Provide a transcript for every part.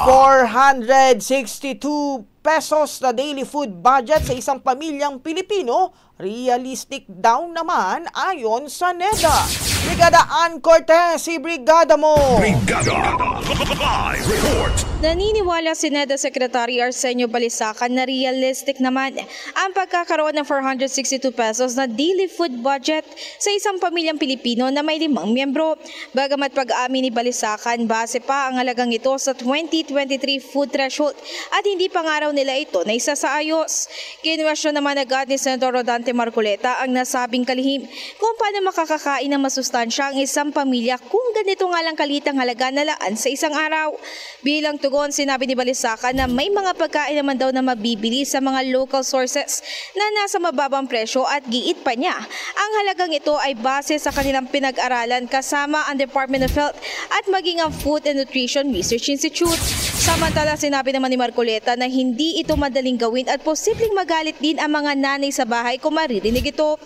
462 pesos na daily food budget sa isang pamilyang Pilipino, realistic daw naman ayon sa NEDA. Brigada Ann Cortez, si Brigada mo! Brigada Live Report! Naniniwala si NEDA Secretary Arsenio Balisacan na realistic naman ang pagkakaroon ng 462 pesos na daily food budget sa isang pamilyang Pilipino na may 5 miyembro. Bagamat pag-amin ni Balisacan, base pa ang halagang ito sa 2023 food threshold at hindi pa nga raw nila ito na isasaayos. Kinwestiyon naman agad ni Senator Rodante Marcoleta ang nasabing kalihim kung paano makakakain ng masustansya ang isang pamilya kung ganito nga lang kalitang halaga na laan sa isang araw. Bilang tugon, sinabi ni Balisacan na may mga pagkain naman daw na mabibili sa mga local sources na nasa mababang presyo at giit pa niya. Ang halagang ito ay base sa kanilang pinag-aralan kasama ang Department of Health at maging ang Food and Nutrition Research Institute. Samantala, sinabi naman ni Marcoleta na hindi ito madaling gawin at posibleng magalit din ang mga nanay sa bahay kung maririnig ito.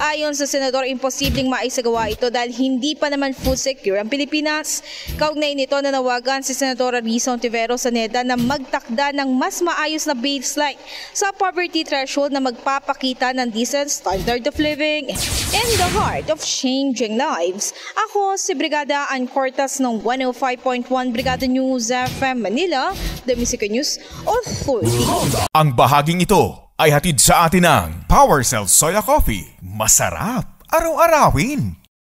Ayon sa Senador, imposibleng maisagawa ito dahil hindi pa naman food secure ang Pilipinas. Kaugnay nito, nanawagan si Senadora Risa Ontiveros sa NEDA na magtakda ng mas maayos na baseline sa poverty threshold na magpapakita ng decent standard of living. In the heart of changing lives, ako si Brigada Ann Cortez ng 105.1 Brigada News FM Manila, The Music News Authority. Ang bahaging ito ay hatid sa atin ng PowerCell Soya Coffee. Masarap araw-arawin.